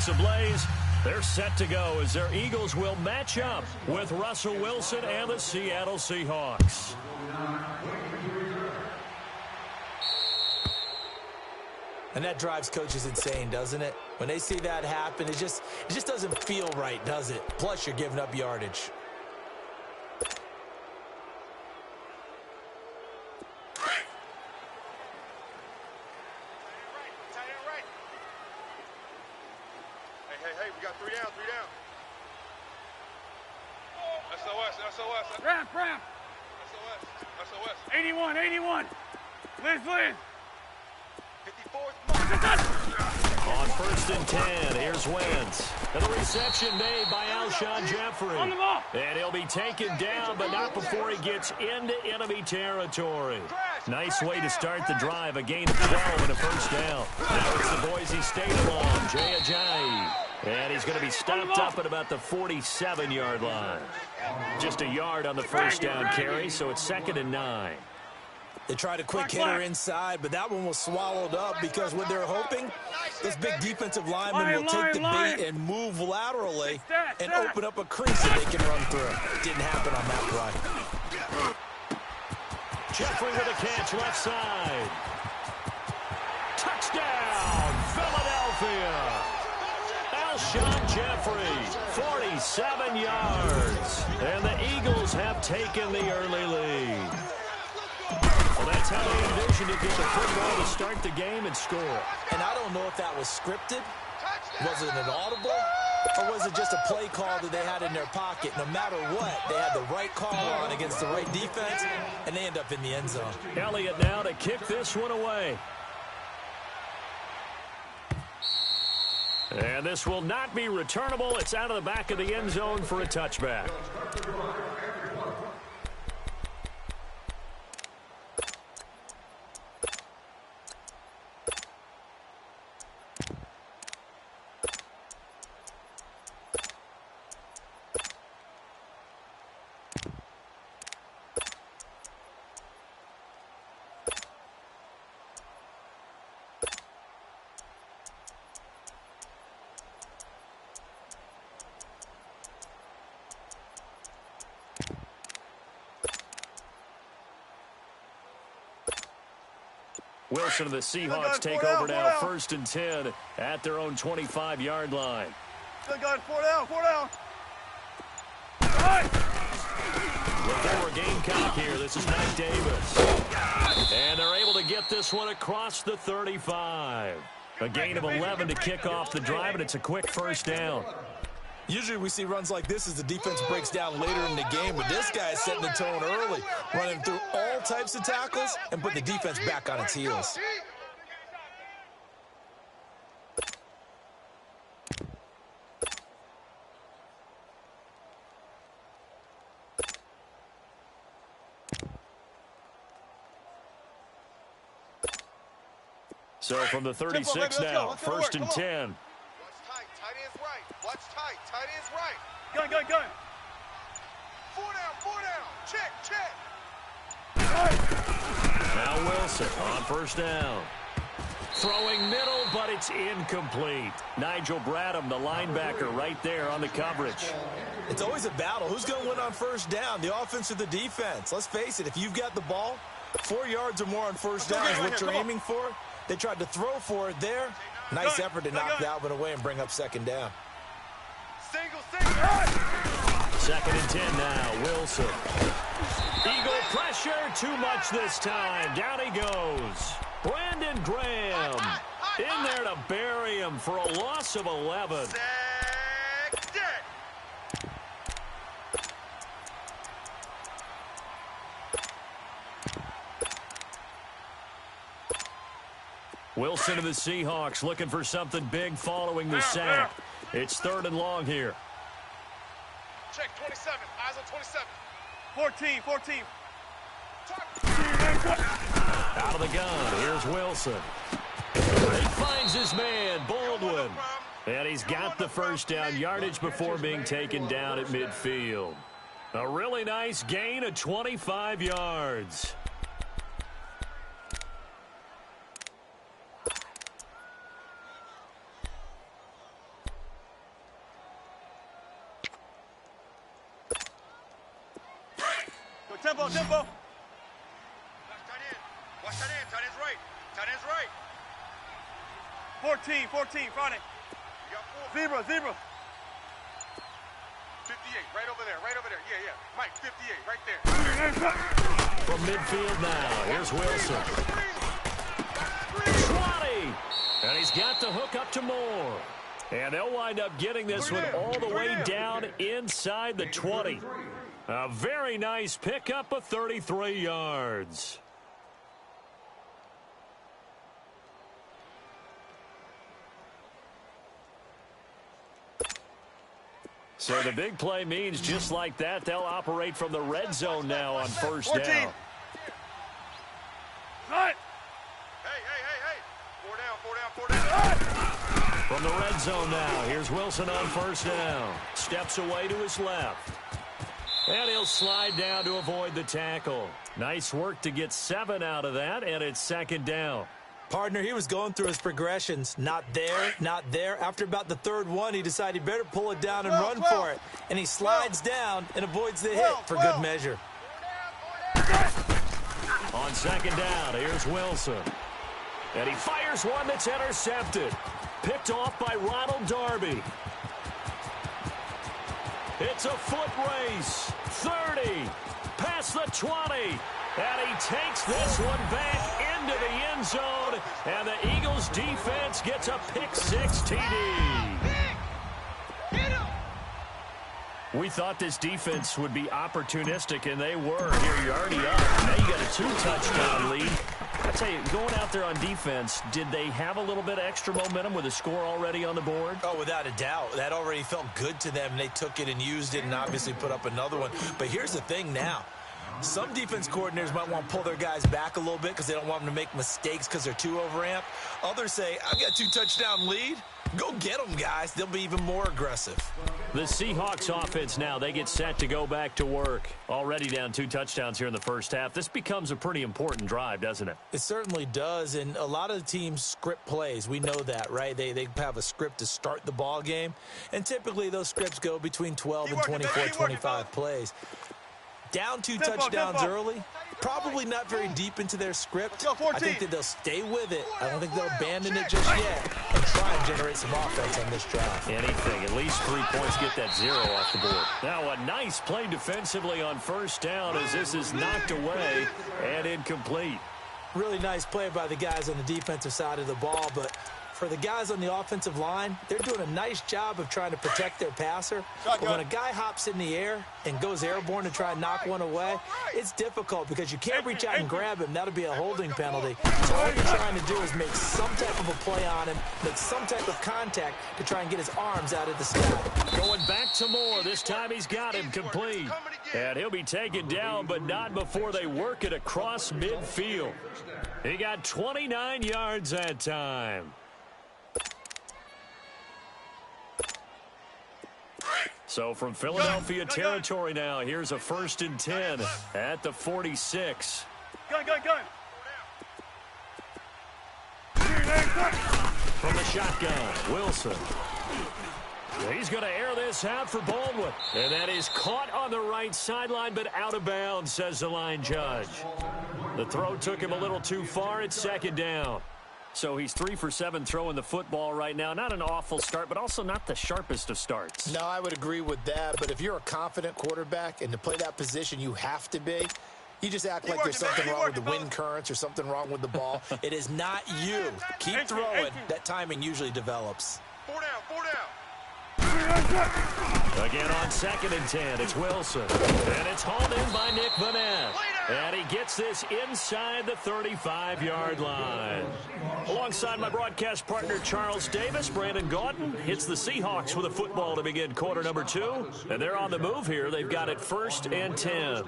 Sparks ablaze. They're set to go as their Eagles will match up with Russell Wilson and the Seattle Seahawks. And that drives coaches insane, doesn't it? When they see that happen, it just doesn't feel right, does it? Plus, you're giving up yardage. Hey, we got three down. SOS. Ramp. SOS. 81. Liz. 54th. On 1st and 10, here's Wentz. And the reception made by Alshon Jeffrey. On the ball. And he'll be taken down, but not before he gets into enemy territory. Nice way to start the drive. A gain of 12 and a first down. Now it's the Boise State along, Jay Ajayi. And he's going to be stopped up at about the 47-yard line. Just a yard on the first down carry, so it's 2nd and 9. They tried a quick hitter inside, but that one was swallowed up because what they're hoping, this big defensive lineman will take the bait and move laterally and open up a crease that they can run through. Didn't happen on that play. Jeffrey with a catch left side. Touchdown, Philadelphia. Alshon Jeffrey, 47 yards. And the Eagles have taken the early lead. Well, that's how they envisioned it, get the football to start the game and score. And I don't know if that was scripted. Was it an audible? Or was it just a play call that they had in their pocket? No matter what, they had the right call on against the right defense, and they end up in the end zone. Elliott now to kick this one away. And this will not be returnable. It's out of the back of the end zone for a touchback. Wilson of the Seahawks take over now, 1st and 10 at their own 25-yard line. Good gun, 4 down. Well, they were Gamecock here. This is Mike Davis. And they're able to get this one across the 35. A gain of 11 to kick off the drive, and it's a quick first down. Usually we see runs like this as the defense breaks down later in the game, but this guy is setting the tone early, running through all types of tackles and put the defense back on its heels. So from the 36 now, 1st and 10. Watch tight. Tight end's right. Gun. 4 down. Check. Now Wilson on 1st down. Throwing middle, but it's incomplete. Nigel Bradham, the linebacker, right there on the coverage. It's always a battle. Who's going to win on 1st down, the offense or the defense? Let's face it, if you've got the ball, 4 yards or more on 1st down is what you're aiming for. They tried to throw for it there. Nice effort to knock that one away and bring up 2nd down. Single. 2nd and 10 now, Wilson. Eagle pressure, too much this time. Down he goes. Brandon Graham in there to bury him for a loss of 11. Wilson of the Seahawks looking for something big following the sack. It's 3rd and long here. Check 27. Eyes on 27. 14. Out of the gun. Here's Wilson. He finds his man, Baldwin. And he's got the first down, yardage before being taken down at midfield. A really nice gain of 25 yards. tempo, tempo. Tight end. Watch tight end. Tight end's right. Tight end's right. 14, Friday. You got 4. Zebra. 58. Right over there. Yeah. Mike, 58. Right there. From midfield now, here's Wilson. 20! And he's got the hook up to Moore. And they'll wind up getting this one all the way down inside the 20. A very nice pickup of 33 yards. So the big play means just like that, they'll operate from the red zone now on first 14. down. Cut. Hey. 4 down. From the red zone now, here's Wilson on first down. Steps away to his left. And he'll slide down to avoid the tackle. Nice work to get 7 out of that, and it's second down. Partner, he was going through his progressions. Not there. After about the third one, he decided he better pull it down and run for it. And he slides down and avoids the hit for good measure. On second down, here's Wilson. And he fires one that's intercepted. Picked off by Ronald Darby. It's a foot race. 30. Past the 20. And he takes this one back into the end zone. And the Eagles defense gets a pick-6 TD. We thought this defense would be opportunistic, and they were. Here, you're already up. Now you got a 2-touchdown lead. I tell you, going out there on defense, did they have a little bit of extra momentum with a score already on the board? Oh, without a doubt. That already felt good to them. They took it and used it and obviously put up another one. But here's the thing now. Some defense coordinators might want to pull their guys back a little bit because they don't want them to make mistakes because they're too overamped. Others say, I've got a 2-touchdown lead. Go get them, guys. They'll be even more aggressive. The Seahawks offense now, they get set to go back to work. Already down 2 touchdowns here in the first half. This becomes a pretty important drive, doesn't it? It certainly does, and a lot of the teams script plays. We know that, right? They have a script to start the ball game, and typically those scripts go between 12 and 24, 25 plays. Down 2 touchdowns early, probably not very deep into their script. I think that they'll stay with it. I don't think they'll abandon it just yet and try and generate some offense on this drive. Anything, at least 3 points, get that 0 off the board. Now a nice play defensively on first down as this is knocked away and incomplete. Really nice play by the guys on the defensive side of the ball, but for the guys on the offensive line, they're doing a nice job of trying to protect their passer. But when a guy hops in the air and goes airborne to try and knock one away, it's difficult because you can't reach out and grab him. That'll be a holding penalty. So all you're trying to do is make some type of a play on him, make some type of contact to try and get his arms out of the sky. Going back to Moore. This time he's got him complete. And he'll be taken down, but not before they work it across midfield. He got 29 yards that time. So from Philadelphia territory now, here's a 1st and 10 at the 46. Gun. From the shotgun, Wilson. He's going to air this out for Baldwin. And that is caught on the right sideline, but out of bounds, says the line judge. The throw took him a little too far. It's second down. So he's 3 for 7 throwing the football right now. Not an awful start, but also not the sharpest of starts. No, I would agree with that. But if you're a confident quarterback and to play that position, you have to be. You just act like there's something wrong with the wind currents or something wrong with the ball. It is not you. Keep throwing. That timing usually develops. 4 down. Again on 2nd and 10, it's Wilson. And it's hauled in by Nick Vanette. And he gets this inside the 35-yard line. Alongside my broadcast partner, Charles Davis, Brandon Gaudin hits the Seahawks with a football to begin quarter number 2. And they're on the move here. They've got it 1st and 10.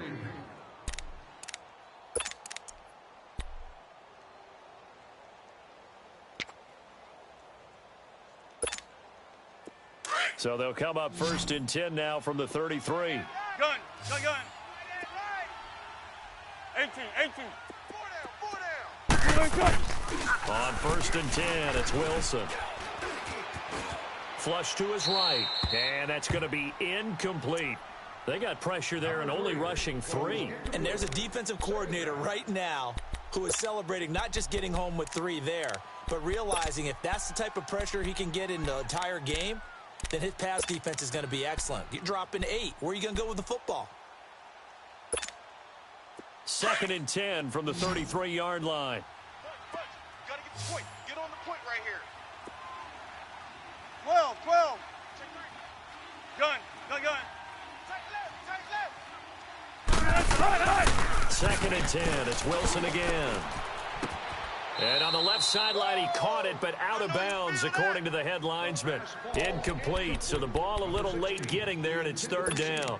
So they'll come up 1st and 10 now from the 33. Gun. 18. 4 down. On 1st and 10, it's Wilson. Flush to his right, and that's going to be incomplete. They got pressure there and only rushing 3. And there's a defensive coordinator right now who is celebrating not just getting home with 3 there, but realizing if that's the type of pressure he can get in the entire game, then his pass defense is going to be excellent. You're dropping 8. Where are you going to go with the football? 2nd and 10 from the 33-yard line. Got to get the point. Get on the point right here. 12, 12. Gun. Second and 10. It's Wilson again. And on the left sideline, he caught it, but out of bounds, according to the head linesman. Incomplete. So the ball a little late getting there, and it's 3rd down.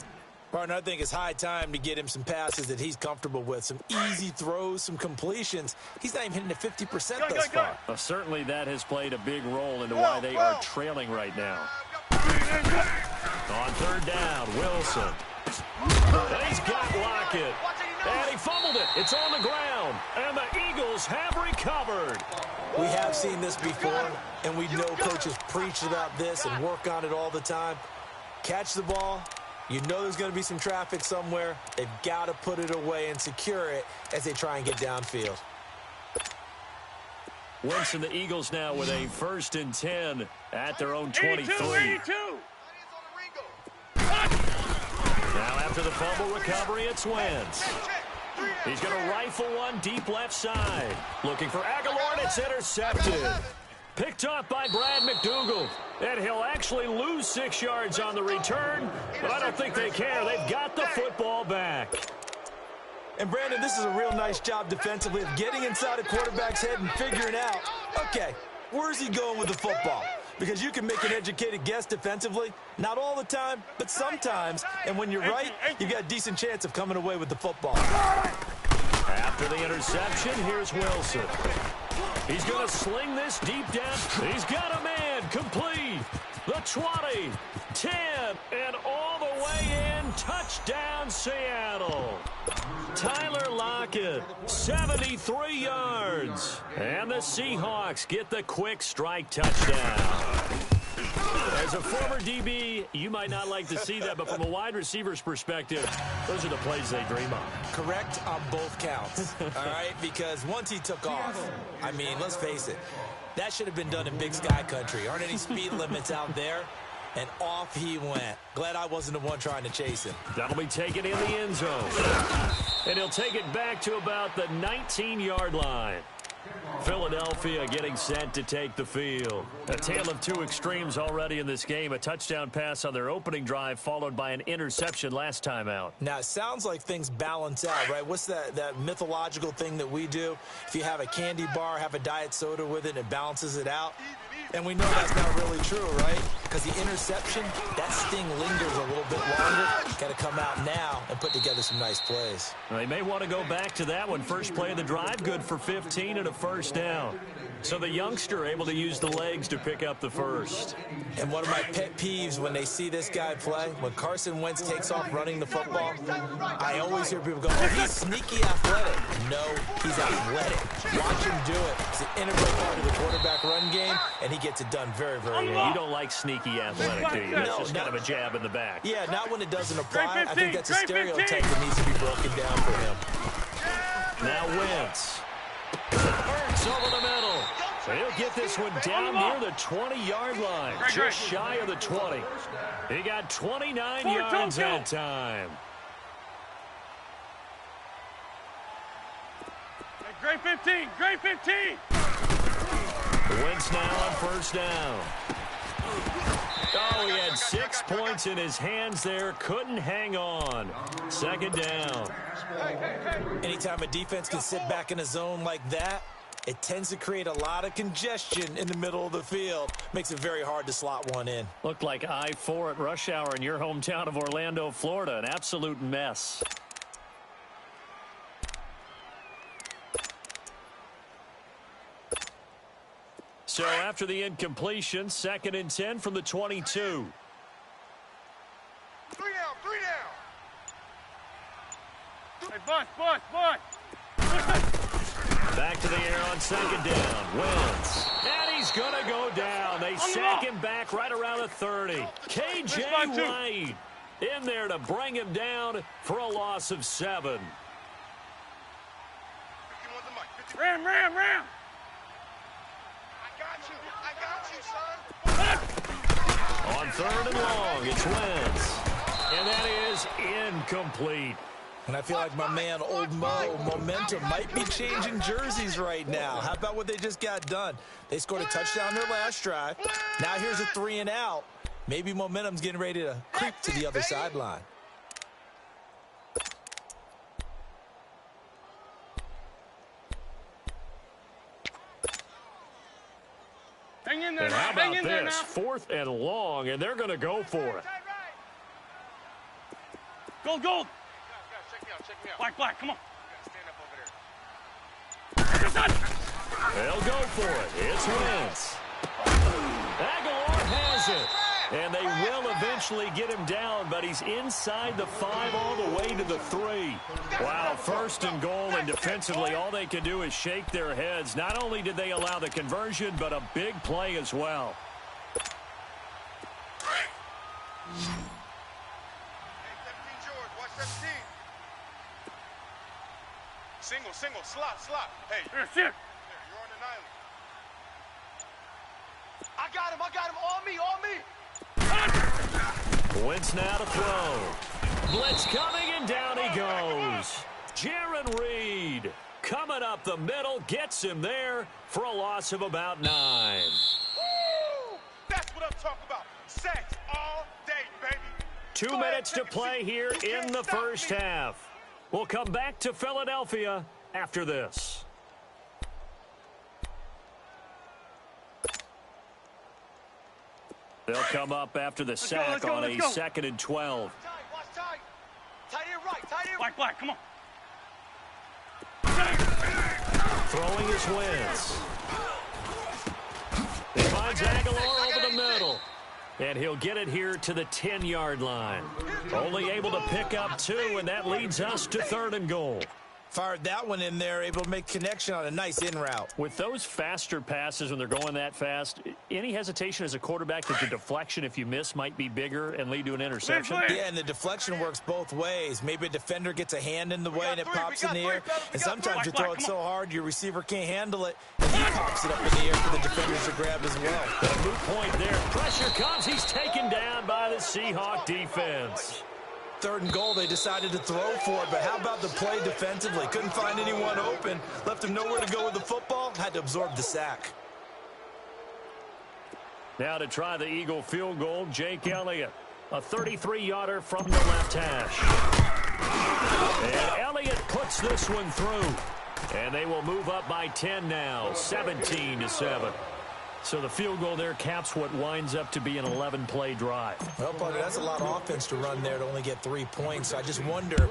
Partner, I think it's high time to get him some passes that he's comfortable with, some easy throws, some completions. He's not even hitting at 50% thus far. Well, certainly that has played a big role into why they are trailing right now. On 3rd down, Wilson. And he's got Lockett. And he fumbled it. It's on the ground. And the Eagles have recovered. We have seen this before, and we know coaches preach about this and work on it all the time. Catch the ball. You know there's going to be some traffic somewhere. They've got to put it away and secure it as they try and get downfield. Wentz and the Eagles now with a 1st and 10 at their own 23. 82. Now after the fumble recovery, it's Wentz. He's going to rifle one deep left side. Looking for Aguilar, and it's intercepted. Picked off by Brad McDougal. And he'll actually lose 6 yards on the return, but I don't think they care. They've got the football back. And, Brandon, this is a real nice job defensively of getting inside a quarterback's head and figuring out, okay, where's he going with the football? Because you can make an educated guess defensively. Not all the time, but sometimes. And when you're right, you've got a decent chance of coming away with the football. After the interception, here's Wilson. He's going to sling this deep down. He's got a man complete. The 20, 10, and all the way in. Touchdown, Seattle. Tyler Lockett, 73 yards. And the Seahawks get the quick strike touchdown. As a former DB, you might not like to see that, but from a wide receiver's perspective, those are the plays they dream of. Correct on both counts, all right? Because once he took off, I mean, let's face it, that should have been done in Big Sky Country. Aren't any speed limits out there? And off he went. Glad I wasn't the one trying to chase him. That'll be taken in the end zone. And he'll take it back to about the 19-yard line. Philadelphia getting set to take the field. A tale of 2 extremes already in this game. A touchdown pass on their opening drive, followed by an interception last time out. Now, it sounds like things balance out, right? What's that mythological thing that we do? If you have a candy bar, have a diet soda with it, and it balances it out. And we know that's not really true, right? Because the interception, that sting lingers a little bit longer. Got to come out now and put together some nice plays. They may want to go back to that one. First play of the drive, good for 15 and a 1st down. So the youngster able to use the legs to pick up the first. And one of my pet peeves when they see this guy play, when Carson Wentz takes off running the football, I always hear people go, oh, he's sneaky athletic. No, he's athletic. Watch him do it. It's an integral part of the quarterback run game, and he gets it done very, very well. You don't like sneaky athletic, do you? That's just kind of a jab in the back. Yeah, not when it doesn't apply. I think that's a stereotype that needs to be broken down for him. Now Wentz. Hurts over the middle. So he'll get this one down near the 20-yard line. Just shy of the 20. He got 29 yards that time. Great 15. Great 15. Wentz now on 1st down. Oh, he had 6 points in his hands there. Couldn't hang on. 2nd down. Anytime a defense can sit back in a zone like that, it tends to create a lot of congestion in the middle of the field. Makes it very hard to slot one in. Looked like I-4 at rush hour in your hometown of Orlando, Florida. An absolute mess. So after the incompletion, 2nd and 10 from the 22. 3 down, 3 down. Hey, Bush. Back to the air on 2nd down. Wentz. And he's going to go down. They sack him back right around the 30. K.J. White. in there to bring him down for a loss of 7. Ram, ram, ram. I got you, son. On 3rd and long, it's Wentz. And that is incomplete. And I feel like my man, Old Mo, momentum might be changing jerseys right now. How about what they just got done? They scored a touchdown their last drive. Now here's a 3 and out. Maybe momentum's getting ready to creep to the other sideline. Hang in there And now. how Hang about in there this? now. 4th and long, and they're going to go for it. Gold, gold. Check me out. Black, black. Come on. Stand up over there. They'll go for it. It's Wentz. Aguilar has it. And they will eventually get him down, but he's inside the 5 all the way to the 3. Wow, 1st and goal, and defensively all they can do is shake their heads. Not only did they allow the conversion, but a big play as well. Hey, 17 George, watch 17. Single, slot. Hey, Here, sit. you're on an island. I got him, on me. Wentz now to throw. Blitz coming, and down he goes. Jaron Reed coming up the middle, gets him there for a loss of about 9. Woo! That's what I'm talking about. Sacks all day, baby. 2 minutes to play here in the first half. We'll come back to Philadelphia after this. They'll come up after the sack on a 2nd and 12. Watch tight. Tight end right. Black, black. Come on. Throwing his Wentz. He finds Aguilar over the middle. And he'll get it here to the 10-yard line. Only able to pick up 2, and that leads us to 3rd and goal. Fired that one in there, able to make connection on a nice in route. With those faster passes when they're going that fast, any hesitation as a quarterback that the deflection, if you miss, might be bigger and lead to an interception? Yeah, and the deflection works both ways. Maybe a defender gets a hand in the way and it pops in the air. And sometimes you throw it so hard your receiver can't handle it, and he pops it up in the air for the defenders to grab as well. A moot point there. Pressure comes. He's taken down by the Seahawk defense. 3rd and goal, they decided to throw for it, but how about the play defensively? Couldn't find anyone open, left him nowhere to go with the football, had to absorb the sack. Now to try the Eagle field goal, Jake Elliott. A 33-yarder from the left hash. And Elliott puts this one through. And they will move up by 10 now, 17-7. So the field goal there caps what winds up to be an 11-play drive. Well, partner, that's a lot of offense to run there to only get 3 points. So I just wonder,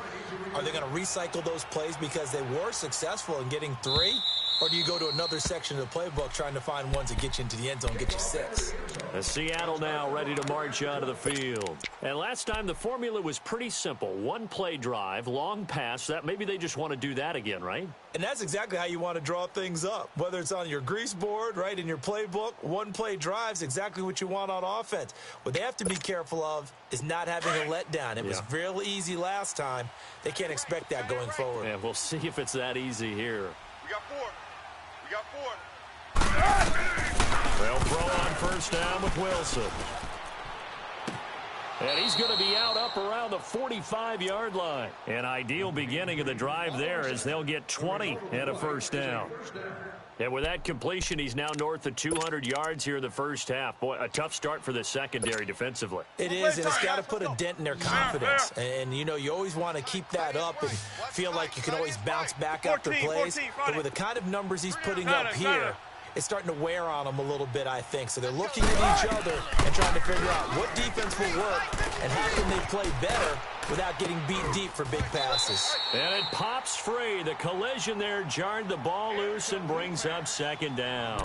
are they going to recycle those plays because they were successful in getting 3? Or do you go to another section of the playbook trying to find ones that get you into the end zone, get you 6? Seattle now ready to march onto the field. And last time the formula was pretty simple. 1-play drive, long pass. That maybe they just want to do that again, right? And that's exactly how you want to draw things up. Whether it's on your grease board, right, in your playbook, 1-play drive's exactly what you want on offense. What they have to be careful of is not having a letdown. It was real easy last time. They can't expect that going forward. And we'll see if it's that easy here. We got 4. They'll throw on first down with Wilson. And he's going to be out up around the 45-yard line. An ideal beginning of the drive there as they'll get 20 and a first down. And with that completion, he's now north of 200 yards here in the first half. Boy, a tough start for the secondary defensively. It is, and it's got to put a dent in their confidence. And, you know, you always want to keep that up and feel like you can always bounce back after plays. But with the kind of numbers he's putting up here, it's starting to wear on them a little bit, I think. So they're looking at each other and trying to figure out what defense will work and how can they play better without getting beat deep for big passes. And it pops free. The collision there jarred the ball loose and brings up second down.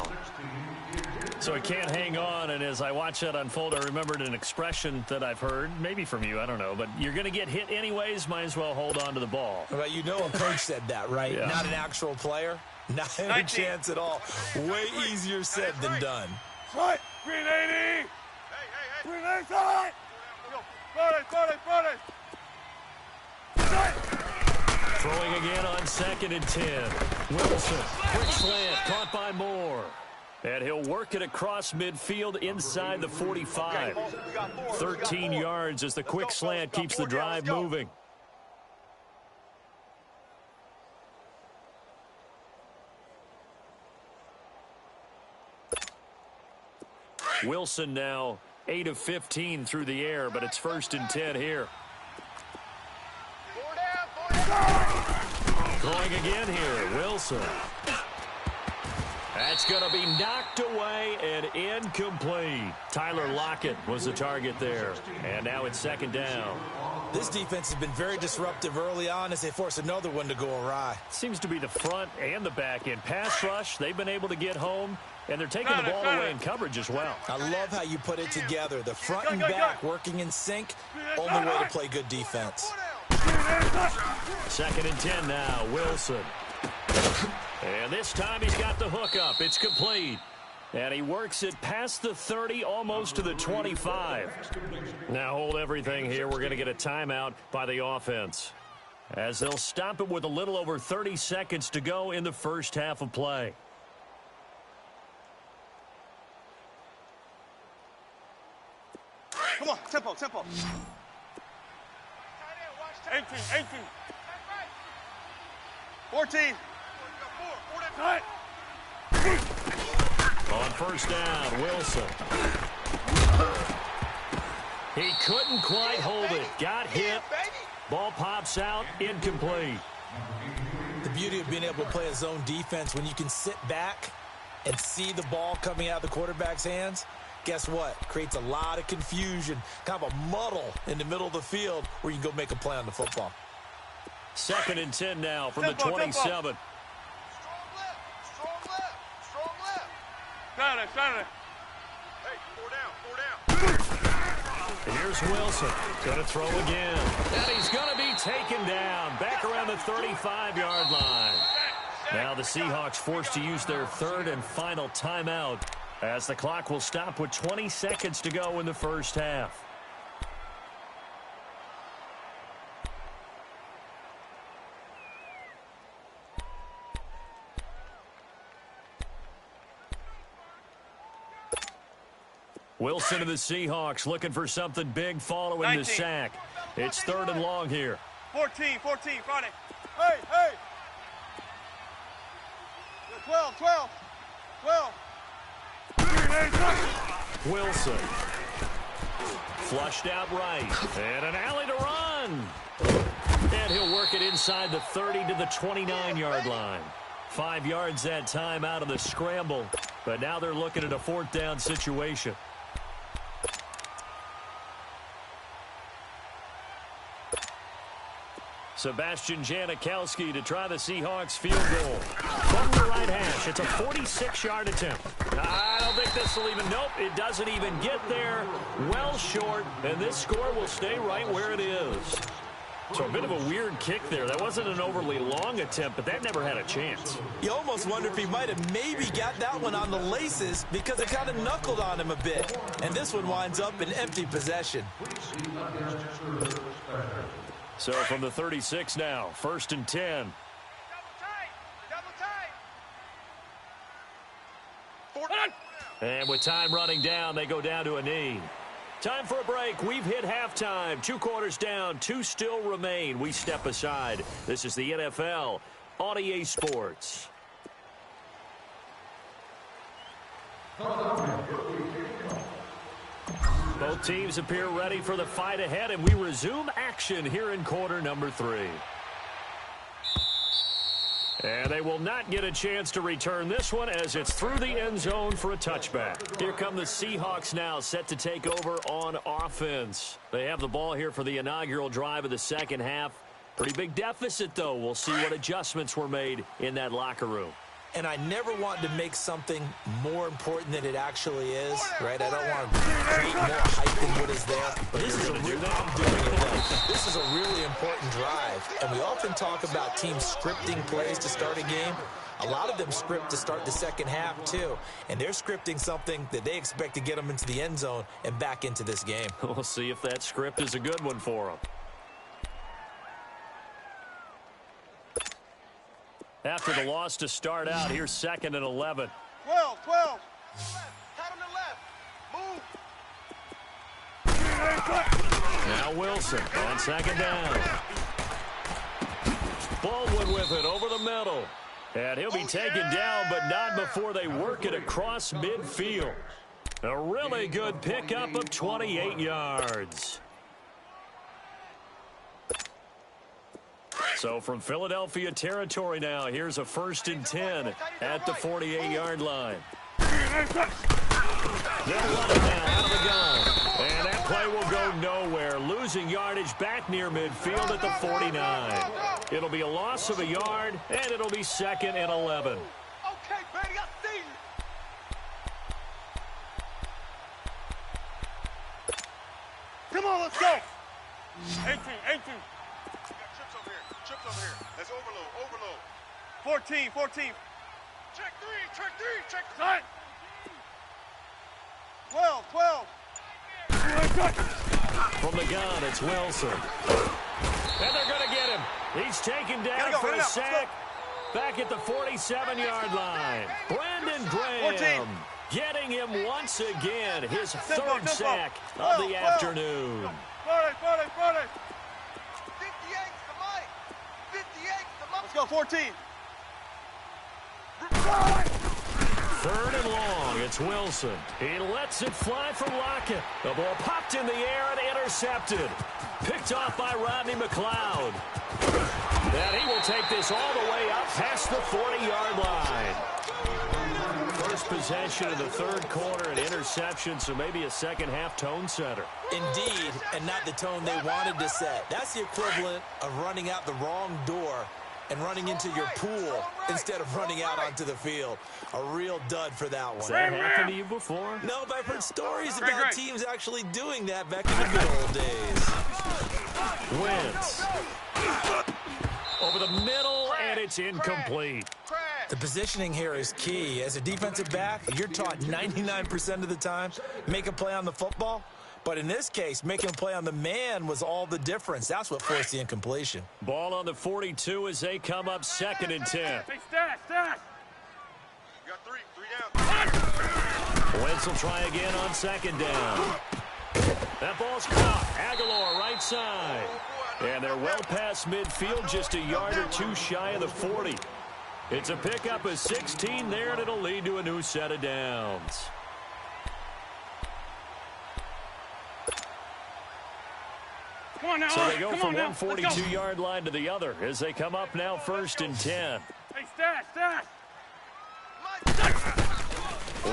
So it can't hang on, and as I watch that unfold, I remembered an expression that I've heard, maybe from you, I don't know, but you're going to get hit anyways, might as well hold on to the ball. Well, you know a coach said that, right? Yeah. Not an actual player. Not any chance at all. Way easier said than done. Right. Green 80. Hey. Green 80. Throwing again on 2nd and 10. Wilson, quick slant, caught by Moore. And he'll work it across midfield inside the 45. 13 yards as the quick slant keeps the drive moving. Wilson now 8 of 15 through the air, but it's 1st and 10 here. Going again here, Wilson. That's going to be knocked away and incomplete. Tyler Lockett was the target there. And now it's 2nd down. This defense has been very disruptive early on as they force another one to go awry. Seems to be the front and the back end. Pass rush, they've been able to get home, and they're taking the ball away in coverage as well. I love how you put it together. The front and back working in sync, only way to play good defense. 2nd and 10 now, Wilson. And this time he's got the hook up. It's complete. And he works it past the 30, almost to the 25. Now hold everything here. We're going to get a timeout by the offense, as they'll stop it with a little over 30 seconds to go in the first half of play. Come on, tempo. 18. 14. On 1st down, Wilson. He couldn't quite hold it. Got hit. Ball pops out. Incomplete. The beauty of being able to play a zone defense when you can sit back and see the ball coming out of the quarterback's hands, guess what? Creates a lot of confusion, kind of a muddle in the middle of the field where you can go make a play on the football. 2nd and 10 now from the 27. Strong left. Got it. Hey, 4 down. Here's Wilson. Going to throw again. And he's going to be taken down. Back around the 35-yard line. Now the Seahawks forced to use their 3rd and final timeout, as the clock will stop with 20 seconds to go in the first half. Wilson to the Seahawks looking for something big following 19. the sack. It's 3rd and long here. 14, Friday. Hey. 12. Wilson. Flushed out right. And an alley to run. And he'll work it inside the 30 to the 29-yard line. 5 yards that time out of the scramble. But now they're looking at a 4th down situation. Sebastian Janikowski to try the Seahawks field goal. From the right hash, it's a 46-yard attempt. I don't think this will even, nope, it doesn't even get there. Well short, and this score will stay right where it is. So a bit of a weird kick there. That wasn't an overly long attempt, but that never had a chance. You almost wonder if he might have maybe got that one on the laces because it kind of knuckled on him a bit. And this one winds up in empty possession. So from the 36 now, 1st and 10. Double tight. And with time running down, they go down to a knee. Time for a break. We've hit halftime. 2 quarters down, 2 still remain. We step aside. This is the NFL on EA Sports. Both teams appear ready for the fight ahead, and we resume action here in quarter number 3. And they will not get a chance to return this one as it's through the end zone for a touchback. Here come the Seahawks now, set to take over on offense. They have the ball here for the inaugural drive of the second half. Pretty big deficit, though. We'll see what adjustments were made in that locker room. And I never want to make something more important than it actually is, right? I don't want to create more hype than what is there. But this is This is a really important drive. And we often talk about teams scripting plays to start a game. A lot of them script to start the second half, too. And they're scripting something that they expect to get them into the end zone and back into this game. We'll see if that script is a good one for them. After the loss to start out, here's 2nd and 11. 12, 12. Tight on the left. Move. Now Wilson on 2nd down. Baldwin with it over the middle. And he'll be taken down, but not before they work it across midfield. A really good pickup of 28 yards. So from Philadelphia territory now, here's a 1st and 10 at the 48-yard line. They'll run it now out of the gun. And that play will go nowhere. Losing yardage back near midfield at the 49. It'll be a loss of a yard, and it'll be 2nd and 11. Okay, Betty, I see you. Come on, let's go. 18, 18. Trips over here. Trips over here. Let's overload. Overload. 14, 14. Check three. Check three. Check three. Tight. 12, 12. From the gun, it's Wilson. And they're going to get him. He's taken down Go, for get a up, sack back at the 47-yard line. Brandon Graham 14. getting him once again, his Tempo, 3rd tempo. sack of the 12. afternoon. 40, 40, 40. 58 to Mike. 58 to Mike. Let's go, 14. 3rd and long, it's Wilson. He lets it fly from Lockett. The ball popped in the air and intercepted. Picked off by Rodney McLeod. And he will take this all the way up past the 40-yard line. First possession of the 3rd quarter, an interception, so maybe a second-half tone setter. Indeed, and not the tone they wanted to set. That's the equivalent of running out the wrong door and running into your pool instead of running out onto the field. A real dud for that one. Has that happened to you before? No, but I've heard stories Great, about great. teams actually doing that back in the good old days. Wentz. Over the middle, and it's incomplete. The positioning here is key. As a defensive back, you're taught 99% of the time, make a play on the football. But in this case, making a play on the man was all the difference. That's what forced the incompletion. Ball on the 42 as they come up 2nd and 10. Hey, stash, stash. You got three. 3 down. Wentz will try again on 2nd down. That ball's caught. Aguilar right side. And they're well past midfield, just a yard or two shy of the 40. It's a pickup of 16 there, and it'll lead to a new set of downs. Come on now. So they go Come from on now. one 42-yard line to the other as they come up now 1st and 10. Hey, stash, stash.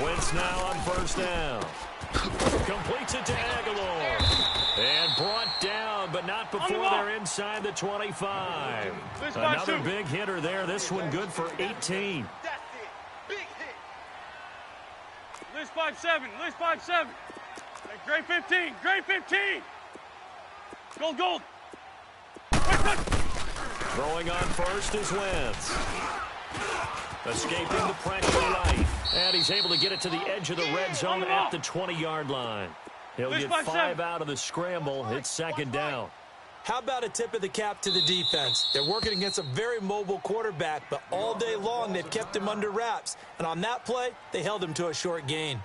Wentz now on 1st down. Completes it to Aguilar. And brought down, but not before they're inside the 25. Another big hitter there. This one good for 18. That's it. Big hit. List 5-7. List 5-7. Hey, grade 15. Grade 15. Gold, gold. Throwing on 1st is Wentz. Escaping the pressure right. And he's able to get it to the edge of the red zone at the 20-yard line. He'll get 5 out of the scramble. It's 2nd down. How about a tip of the cap to the defense? They're working against a very mobile quarterback, but all day long they've kept him under wraps. And on that play, they held him to a short gain.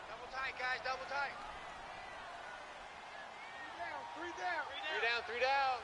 Double tight, guys. Double tight. 3 down. 3 down. 3 down. 3 down.